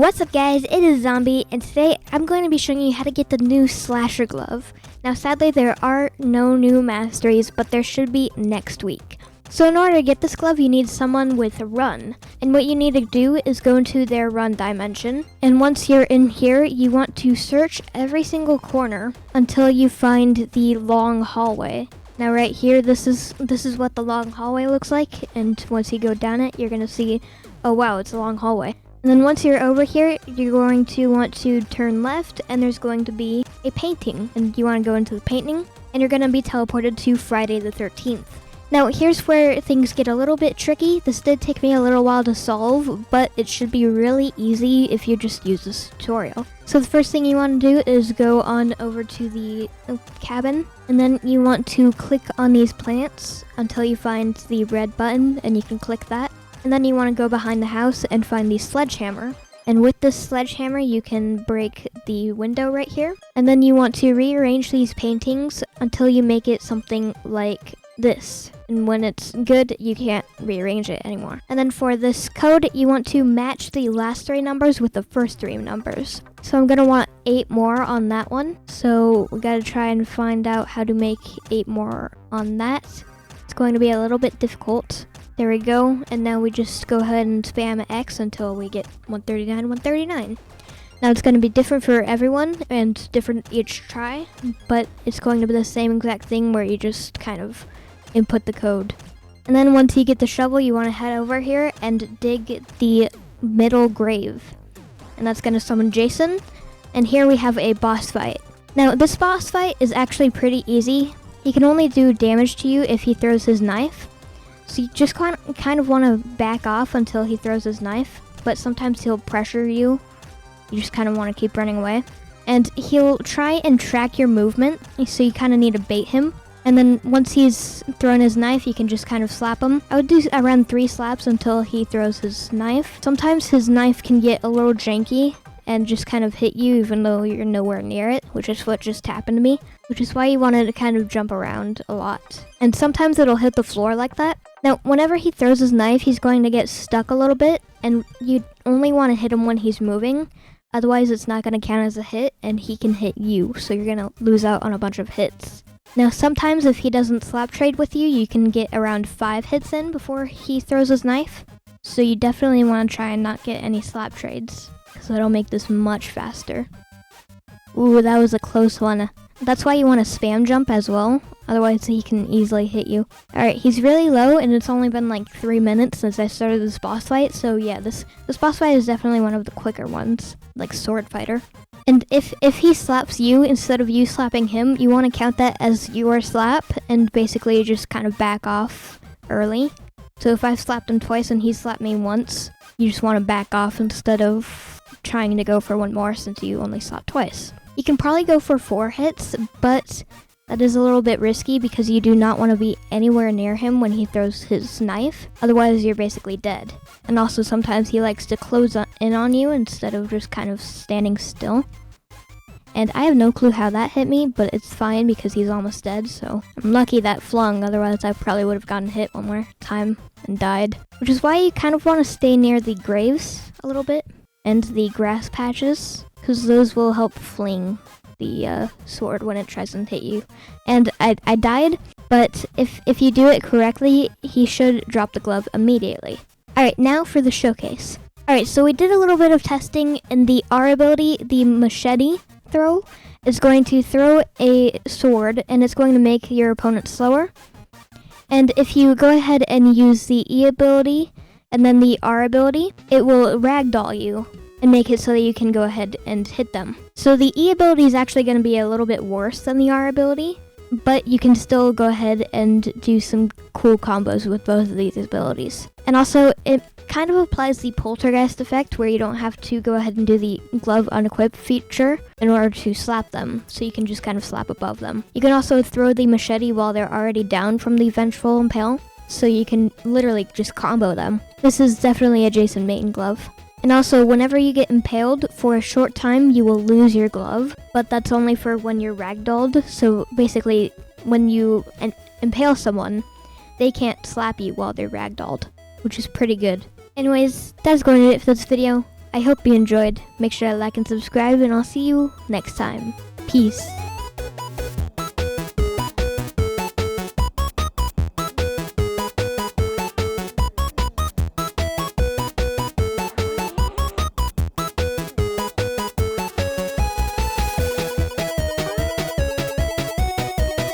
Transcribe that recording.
What's up guys, it is Zombie, and today I'm going to be showing you how to get the new slasher glove. Now sadly there are no new masteries, but there should be next week. So in order to get this glove you need someone with run, and what you need to do is go into their run dimension, and once you're in here you want to search every single corner until you find the long hallway. Now right here, this is what the long hallway looks like, and once you go down it you're going to see, oh wow, it's a long hallway. And then once you're over here, you're going to want to turn left, and there's going to be a painting. And you want to go into the painting, and you're going to be teleported to Friday the 13th. Now, here's where things get a little bit tricky. This did take me a little while to solve, but it should be really easy if you just use this tutorial. So the first thing you want to do is go on over to the cabin, and then you want to click on these plants until you find the red button, and you can click that. And then you want to go behind the house and find the sledgehammer. And with this sledgehammer, you can break the window right here. And then you want to rearrange these paintings until you make it something like this. And when it's good, you can't rearrange it anymore. And then for this code, you want to match the last three numbers with the first three numbers. So I'm going to want 8 more on that one. So we got to try and find out how to make 8 more on that. It's going to be a little bit difficult. There we go, and now we just go ahead and spam X until we get 139, 139. Now it's going to be different for everyone and different each try, but it's going to be the same exact thing where you just kind of input the code. And then once you get the shovel, you want to head over here and dig the middle grave. And that's going to summon Jason, and here we have a boss fight. Now this boss fight is actually pretty easy. He can only do damage to you if he throws his knife. So you just kind of want to back off until he throws his knife, but sometimes he'll pressure you. You just kind of want to keep running away. And he'll try and track your movement, so you kind of need to bait him. And then once he's thrown his knife, you can just kind of slap him. I would do around 3 slaps until he throws his knife. Sometimes his knife can get a little janky and just kind of hit you even though you're nowhere near it, which is what just happened to me, which is why you want to kind of jump around a lot. And sometimes it'll hit the floor like that. Now, whenever he throws his knife, he's going to get stuck a little bit, and you only want to hit him when he's moving, otherwise it's not going to count as a hit, and he can hit you, so you're going to lose out on a bunch of hits. Now, sometimes if he doesn't slap trade with you, you can get around 5 hits in before he throws his knife, so you definitely want to try and not get any slap trades, because that'll make this much faster. Ooh, that was a close one. That's why you want to spam jump as well, otherwise he can easily hit you. Alright, he's really low, and it's only been like 3 minutes since I started this boss fight, so yeah, this boss fight is definitely one of the quicker ones, like sword fighter. And if he slaps you instead of you slapping him, you want to count that as your slap, and basically just kind of back off early. So if I've slapped him twice and he slapped me once, you just want to back off instead of trying to go for one more since you only slapped twice. You can probably go for 4 hits, but that is a little bit risky because you do not want to be anywhere near him when he throws his knife. Otherwise, you're basically dead. And also, sometimes he likes to close in on you instead of just kind of standing still. And I have no clue how that hit me, but it's fine because he's almost dead, so I'm lucky that flung, otherwise I probably would have gotten hit one more time and died. Which is why you kind of want to stay near the graves a little bit, and the grass patches, because those will help fling the sword when it tries and hit you. And I died, but if you do it correctly, he should drop the glove immediately. Alright, now for the showcase. Alright, so we did a little bit of testing, and the R ability, the machete throw, is going to throw a sword, and it's going to make your opponent slower. And if you go ahead and use the E ability, and then the R ability, it will ragdoll you and make it so that you can go ahead and hit them. So the E ability is actually going to be a little bit worse than the R ability, but you can still go ahead and do some cool combos with both of these abilities. And also, it kind of applies the poltergeist effect where you don't have to go ahead and do the glove unequip feature in order to slap them, so you can just kind of slap above them. You can also throw the machete while they're already down from the vengeful impale, so you can literally just combo them. This is definitely a Jason main glove. And also, whenever you get impaled, for a short time, you will lose your glove, but that's only for when you're ragdolled. So basically, when you impale someone, they can't slap you while they're ragdolled, which is pretty good. Anyways, that's going to do it for this video. I hope you enjoyed. Make sure to like and subscribe, and I'll see you next time. Peace.